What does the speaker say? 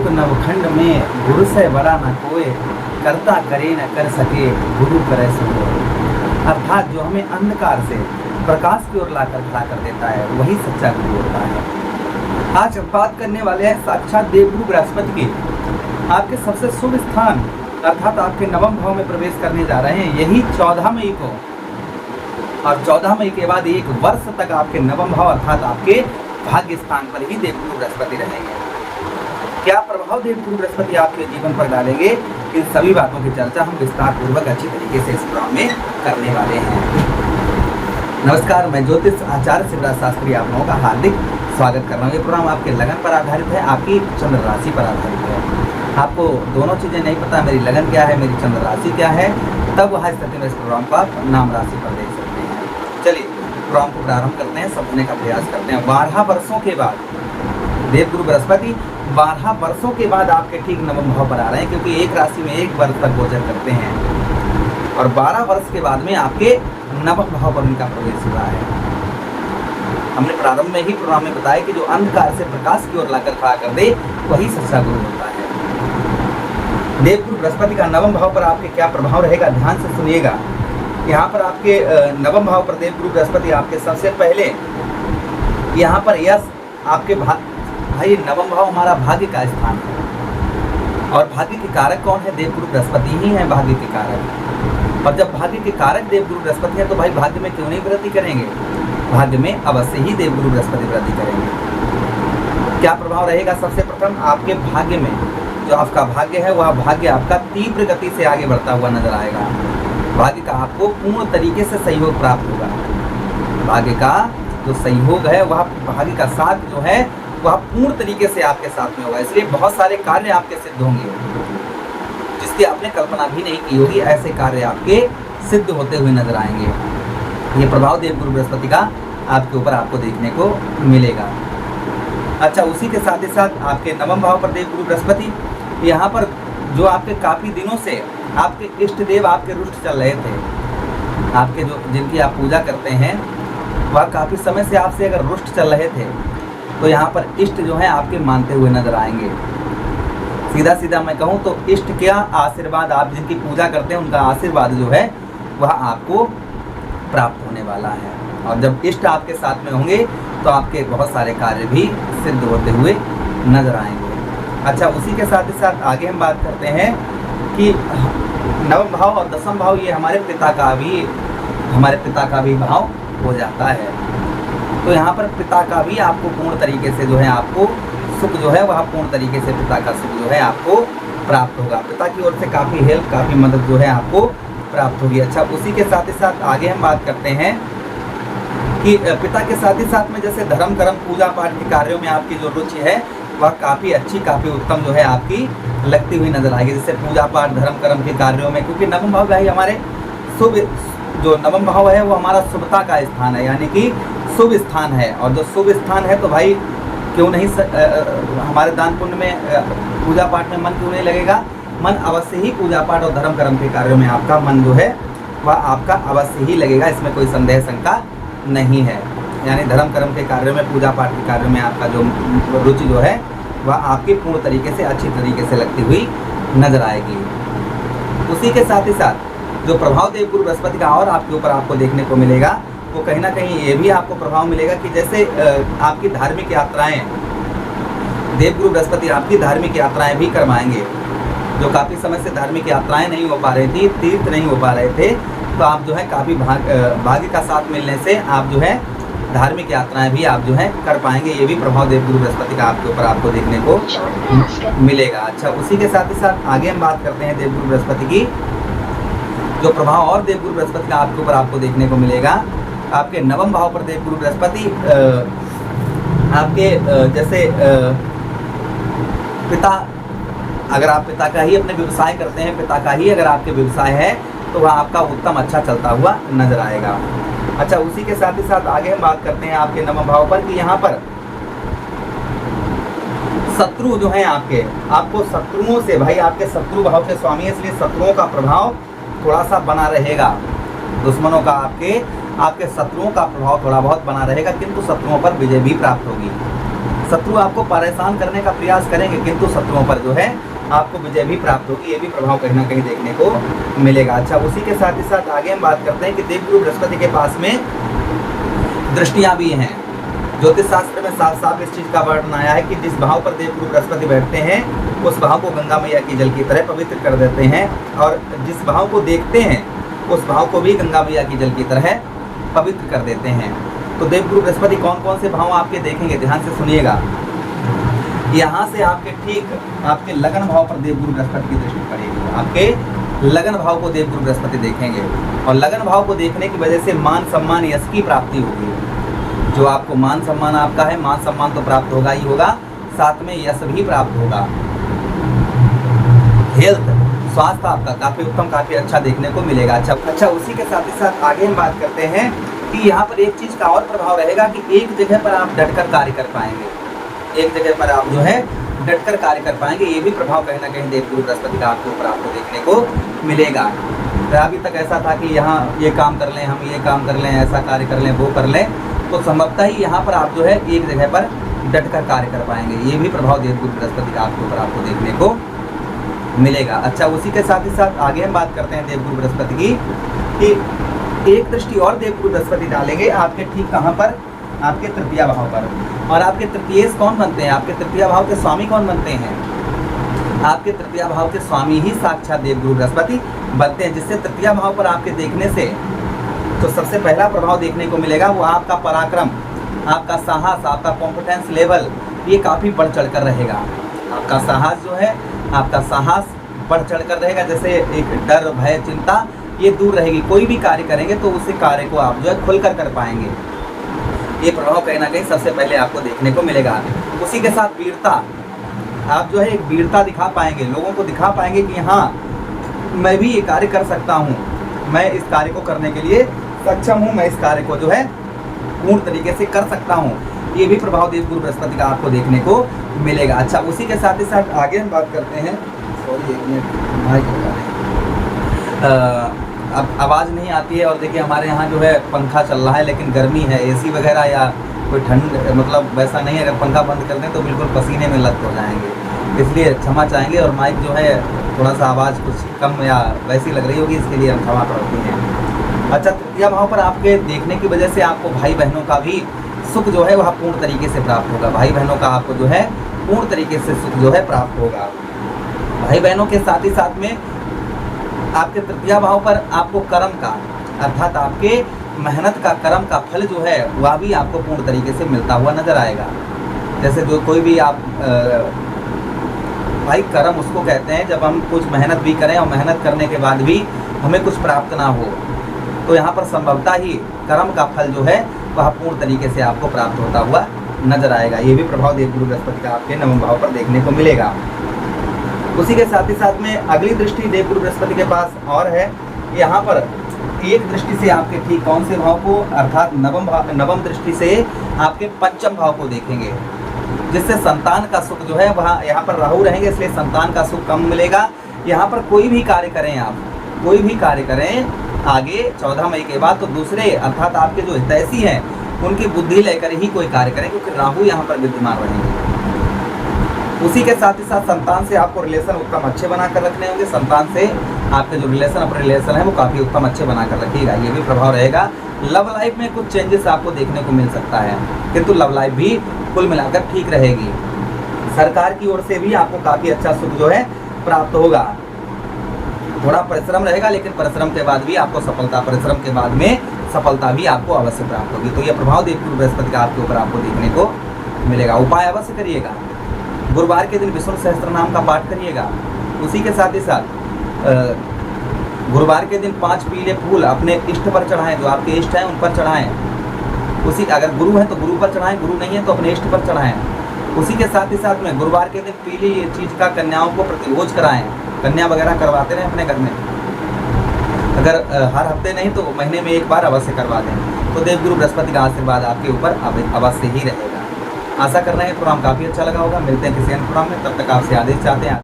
त्रिलोक नवखंड में गुरु से बड़ा न कोई, करता करे न कर सके गुरु करे सो। अर्थात जो हमें अंधकार से प्रकाश की ओर लाकर खड़ा कर देता है वही सच्चा गुरु होता है। आज बात करने वाले हैं साक्षात देवगुरु बृहस्पति की। आपके सबसे शुभ स्थान अर्थात आपके नवम भाव में प्रवेश करने जा रहे हैं, यही 14 मई को। और 14 मई के बाद एक वर्ष तक आपके नवम भाव अर्थात आपके भाग्य स्थान पर ही देवगुरु बृहस्पति रहेंगे। क्या प्रभाव देवगुरु बृहस्पति आपके जीवन पर डालेंगे, इन सभी बातों की चर्चा हम विस्तार पूर्वक अच्छी तरीके से इस प्रोग्राम में करने वाले हैं। नमस्कार, मैं ज्योतिष आचार्य शिवराज शास्त्री आप लोगों का हार्दिक स्वागत कर रहा हूँ। ये प्रोग्राम आपके लगन पर आधारित है, आपकी चंद्र राशि पर आधारित है। आपको दोनों चीज़ें नहीं पता, मेरी लगन क्या है, मेरी चंद्र राशि क्या है, तब वहाँ स्थिति में इस प्रोग्राम को आप नाम राशि पर देख सकते हैं। चलिए प्रोग्राम को प्रारंभ करते हैं, समझने का प्रयास करते हैं। 12 वर्षों के बाद देवगुरु बृहस्पति 12 वर्षों के बाद आपके ठीक नवम भाव पर आ रहे हैं, क्योंकि एक राशि में एक वर्ष तक गोचर करते हैं और 12 वर्ष के बाद में आपके नवम भाव पर उनका प्रवेश हुआ है। हमने प्रारंभ में ही प्रोग्राम में बताया कि जो अंधकार से प्रकाश की ओर लाकर खड़ा कर दे वही सच्चा गुरु होता है। देवगुरु बृहस्पति का नवम भाव पर आपके क्या प्रभाव रहेगा, ध्यान से सुनिएगा। यहाँ पर आपके नवम भाव पर देवगुरु बृहस्पति आपके सबसे पहले यहाँ पर यश आपके भाई नवम भाव हमारा भाग्य का स्थान है और भाग्य के कारक कौन है, देवगुरु बृहस्पति ही है भाग्य के कारक। और जब भाग्य के कारक देवगुरु बृहस्पति है तो भाई भाग्य में क्यों नहीं वृद्धि करेंगे, भाग्य में अवश्य ही देवगुरु बृहस्पति वृद्धि करेंगे। क्या प्रभाव रहेगा, सबसे प्रथम आपके भाग्य में जो आपका भाग्य है वह भाग्य आपका तीव्र गति से आगे बढ़ता हुआ नजर आएगा। भाग्य का आपको पूर्ण तरीके से सहयोग प्राप्त होगा। भाग्य का जो सहयोग है वह भाग्य का साथ जो है वह पूर्ण तरीके से आपके साथ में होगा, इसलिए बहुत सारे कार्य आपके सिद्ध होंगे जिसकी आपने कल्पना भी नहीं की होगी। ऐसे कार्य आपके सिद्ध होते हुए नजर आएंगे। ये प्रभाव देवगुरु बृहस्पति का आपके ऊपर आपको देखने को मिलेगा। अच्छा, उसी के साथ ही साथ आपके नवम भाव पर देवगुरु बृहस्पति यहाँ पर जो आपके काफ़ी दिनों से आपके इष्ट देव आपके रुष्ट चल रहे थे, आपके जो जिनकी आप पूजा करते हैं वह काफ़ी समय से आपसे अगर रुष्ट चल रहे थे तो यहाँ पर इष्ट जो है आपके मानते हुए नजर आएंगे। सीधा सीधा मैं कहूँ तो इष्ट क्या आशीर्वाद, आप जिनकी पूजा करते हैं उनका आशीर्वाद जो है वह आपको प्राप्त होने वाला है। और जब इष्ट आपके साथ में होंगे तो आपके बहुत सारे कार्य भी सिद्ध होते हुए नजर आएंगे। अच्छा, उसी के साथ ही साथ आगे हम बात करते हैं कि नवम भाव और दसम भाव ये हमारे पिता का भी भाव हो जाता है। तो यहाँ पर पिता का भी आपको पूर्ण तरीके से जो है आपको सुख जो है वह पूर्ण तरीके से पिता का सुख जो है आपको प्राप्त होगा। पिता की ओर से काफ़ी हेल्प, काफ़ी मदद जो है आपको प्राप्त होगी। अच्छा, उसी के साथ ही साथ आगे हम बात करते हैं कि पिता के साथ ही साथ में जैसे धर्म कर्म पूजा पाठ के कार्यों में आपकी जो रुचि है वह काफ़ी अच्छी, काफ़ी उत्तम जो है आपकी लगती हुई नजर आएगी। जैसे पूजा पाठ धर्म कर्म के कार्यों में, क्योंकि नवम भाव भाई हमारे शुभ, जो नवम भाव है वो हमारा शुभता का स्थान है, यानी कि शुभ स्थान है। और जो शुभ स्थान है तो भाई क्यों नहीं हमारे दान पुण्य में पूजा पाठ में मन क्यों नहीं लगेगा, मन अवश्य ही पूजा पाठ और धर्म कर्म के कार्यों में आपका मन जो है वह आपका अवश्य ही लगेगा, इसमें कोई संदेह शंका नहीं है। यानी धर्म कर्म के कार्यों में पूजा पाठ के कार्यों में आपका जो रुचि जो है वह आपकी पूर्ण तरीके से अच्छी तरीके से लगती हुई नजर आएगी। उसी के साथ ही साथ जो प्रभाव देवगुरु बृहस्पति का और आपके ऊपर आपको देखने को मिलेगा वो कहीं ना कहीं ये भी आपको प्रभाव मिलेगा कि जैसे आपकी धार्मिक यात्राएं, देवगुरु बृहस्पति आपकी धार्मिक यात्राएं भी करवाएंगे। जो काफ़ी समय से धार्मिक यात्राएं नहीं हो पा रही थी, तीर्थ नहीं हो पा रहे थे, तो आप जो है काफ़ी भाग्य का साथ मिलने से आप जो है धार्मिक यात्राएं भी आप जो है कर पाएंगे। ये भी प्रभाव देवगुरु बृहस्पति का आपके ऊपर आपको देखने को मिलेगा। अच्छा, उसी के साथ ही साथ आगे हम बात करते हैं देवगुरु बृहस्पति की जो प्रभाव और देवगुरु बृहस्पति का आपके ऊपर आपको देखने को मिलेगा। आपके नवम भाव पर देवगुरु बृहस्पति आपके जैसे पिता, अगर आप पिता का ही अपने व्यवसाय करते हैं, पिता का ही अगर आपके व्यवसाय है तो वह आपका उत्तम अच्छा चलता हुआ नजर आएगा। अच्छा, उसी के साथ ही साथ आगे हम बात करते हैं आपके नवम भाव पर कि यहाँ पर शत्रु जो हैं आपको शत्रुओं से, भाई आपके शत्रु भाव के स्वामी है, इसलिए शत्रुओं का प्रभाव थोड़ा सा बना रहेगा। दुश्मनों का आपके शत्रुओं का प्रभाव थोड़ा बहुत बना रहेगा, किंतु शत्रुओं पर विजय भी प्राप्त होगी। शत्रु आपको परेशान करने का प्रयास करेंगे, किंतु शत्रुओं पर जो है आपको विजय भी प्राप्त होगी। ये भी प्रभाव कहीं ना कहीं देखने को मिलेगा। अच्छा, उसी के साथ ही साथ आगे हम बात करते हैं कि देवगुरु बृहस्पति के पास में दृष्टियां भी हैं। ज्योतिष शास्त्र में साफ साफ इस चीज का वर्णन आया है कि जिस भाव पर देवगुरु बृहस्पति बैठते हैं उस भाव को गंगा मैया की जल की तरह पवित्र कर देते हैं, और जिस भाव को देखते हैं उस भाव को भी गंगा मैया की जल की तरह पवित्र कर देते हैं। तो देवगुरु बृहस्पति कौन कौन से भाव आपके देखेंगे, ध्यान से सुनिएगा। यहाँ से आपके ठीक आपके लगन भाव पर देवगुरु बृहस्पति की दृष्टि पड़ेगी। आपके लगन भाव को देवगुरु बृहस्पति देखेंगे, और लगन भाव को देखने की वजह से मान सम्मान यश की प्राप्ति होगी। जो आपको मान सम्मान आपका है, मान सम्मान तो प्राप्त होगा ही होगा, साथ में यश भी प्राप्त होगा। हेल्थ, स्वास्थ्य आपका काफी उत्तम, काफी अच्छा देखने को मिलेगा। अच्छा, उसी के साथ ही साथ आगे हम बात करते हैं कि यहाँ पर एक चीज का और प्रभाव रहेगा कि एक जगह पर आप डटकर कार्य कर पाएंगे। एक जगह पर आप जो है डटकर कार्य कर पाएंगे। ये भी प्रभाव कहीं ना कहीं देवगुरु बृहस्पति का आपके ऊपर आपको देखने को मिलेगा। तो अभी तक ऐसा था कि यहाँ ये काम कर लें, हम ये काम कर लें, ऐसा कार्य कर लें, वो कर लें, तो संभवतः ही यहाँ पर आप जो है एक जगह पर डटकर कार्य कर पाएंगे। ये भी प्रभाव देवगुरु बृहस्पति का आपके ऊपर आपको देखने को मिलेगा। अच्छा, उसी के साथ ही साथ आगे हम बात करते हैं देवगुरु बृहस्पति की कि एक दृष्टि और देवगुरु बृहस्पति डालेंगे आपके ठीक कहाँ पर, आपके तृतीय भाव पर। और आपके तृतीय कौन बनते हैं, आपके तृतीय भाव के स्वामी कौन बनते हैं? आपके तृतीय भाव के स्वामी ही साक्षात देवगुरु बृहस्पति बनते हैं, जिससे तृतीय भाव पर आपके देखने से तो सबसे पहला प्रभाव देखने को मिलेगा वो आपका पराक्रम, आपका साहस, आपका कॉन्फिडेंस लेवल, ये काफ़ी बढ़ चढ़ कर रहेगा। आपका साहस जो है, आपका साहस बढ़ चढ़ कर रहेगा। जैसे एक डर, भय, चिंता ये दूर रहेगी। कोई भी कार्य करेंगे तो उसी कार्य को आप जो है खुलकर कर पाएंगे। ये प्रभाव कहीं ना कहीं सबसे पहले आपको देखने को मिलेगा। उसी के साथ वीरता, आप जो है एक वीरता दिखा पाएंगे, लोगों को दिखा पाएंगे कि हाँ मैं भी ये कार्य कर सकता हूँ, मैं इस कार्य को करने के लिए सक्षम हूँ, मैं इस कार्य को जो है पूर्ण तरीके से कर सकता हूँ। ये भी प्रभाव देवगुरु बृहस्पति का आपको देखने को मिलेगा। अच्छा, उसी के साथ ही साथ आगे हम बात करते हैं, सॉरी एक मिनट माइक लगा रहे, अब आवाज़ नहीं आती है। और देखिए हमारे यहाँ जो है पंखा चल रहा है, लेकिन गर्मी है, एसी वगैरह या कोई ठंड मतलब वैसा नहीं है। अगर पंखा बंद कर दें तो बिल्कुल पसीने में लत हो जाएंगे, इसलिए क्षमा चाहेंगे। और माइक जो है थोड़ा सा आवाज़ कुछ कम या वैसी लग रही होगी, इसके लिए हम क्षमा प्रार्थी हैं। अच्छा, तृतीय भाव पर आपके देखने की वजह से आपको भाई बहनों का भी सुख जो है वह पूर्ण तरीके से प्राप्त होगा। भाई बहनों का आपको जो है पूर्ण तरीके से सुख जो है प्राप्त होगा। भाई बहनों के साथ ही साथ में आपके तृतीय भाव पर आपको कर्म का, अर्थात आपके मेहनत का, कर्म का फल जो है वह भी आपको पूर्ण तरीके से मिलता हुआ नजर आएगा। जैसे जो कोई भी आप भाई कर्म उसको कहते हैं जब हम कुछ मेहनत भी करें और मेहनत करने के बाद भी हमें कुछ प्राप्त ना हो, तो यहाँ पर संभवतः ही कर्म का फल जो है वह पूर्ण तरीके से आपको प्राप्त होता हुआ नजर आएगा। ये भी प्रभाव देवगुरु बृहस्पति का आपके नवम भाव पर देखने को मिलेगा। उसी के साथ ही साथ में अगली दृष्टि देवगुरु बृहस्पति के पास और है। यहाँ पर एक दृष्टि से आपके ठीक कौन से भाव को, अर्थात नवम दृष्टि से आपके पंचम भाव को देखेंगे, जिससे संतान का सुख जो है वहाँ यहाँ पर राहु रहेंगे, इसलिए संतान का सुख कम मिलेगा। यहाँ पर कोई भी कार्य करें, आप कोई भी कार्य करें आगे 14 मई के बाद, तो दूसरे अर्थात आपके जो हितैषी हैं उनकी बुद्धि लेकर ही कोई कार्य करें, क्योंकि राहु यहाँ पर विद्यमान रहेंगे। उसी के साथ ही साथ संतान से आपको रिलेशन उत्तम अच्छे बनाकर रखने होंगे। संतान से आपके जो रिलेशन है वो काफ़ी उत्तम अच्छे बनाकर रखिएगा। ये भी प्रभाव रहेगा। लव लाइफ में कुछ चेंजेस आपको देखने को मिल सकता है, किंतु लव लाइफ भी कुल मिलाकर ठीक रहेगी। सरकार की ओर से भी आपको काफ़ी अच्छा सुख जो है प्राप्त होगा। थोड़ा परिश्रम रहेगा, लेकिन परिश्रम के बाद भी आपको सफलता, परिश्रम के बाद में सफलता भी आपको अवश्य प्राप्त होगी। तो यह प्रभाव देवगुरु बृहस्पति का आपके ऊपर आपको देखने को मिलेगा। उपाय अवश्य करिएगा। गुरुवार के दिन विष्णु सहस्त्र नाम का पाठ करिएगा। उसी के साथ ही साथ गुरुवार के दिन 5 पीले फूल अपने इष्ट पर चढ़ाएं, जो आपके इष्ट हैं उन पर चढ़ाएं। उसी अगर गुरु है तो गुरु पर चढ़ाएं, गुरु नहीं है तो अपने इष्ट पर चढ़ाएं। उसी के साथ ही साथ में गुरुवार के दिन पीली चीज़ का कन्याओं को प्रतिभोज कराएं। कन्या वगैरह करवाते रहें अपने घर में, अगर हर हफ्ते नहीं तो महीने में एक बार अवश्य करवा दें, तो देवगुरु बृहस्पति का आशीर्वाद आपके ऊपर अवश्य ही रहेगा। आशा कर रहे हैं प्रोग्राम काफ़ी अच्छा लगा होगा। मिलते हैं किसी अन्य प्रोग्राम में, तब तक आपसे आदेश चाहते हैं।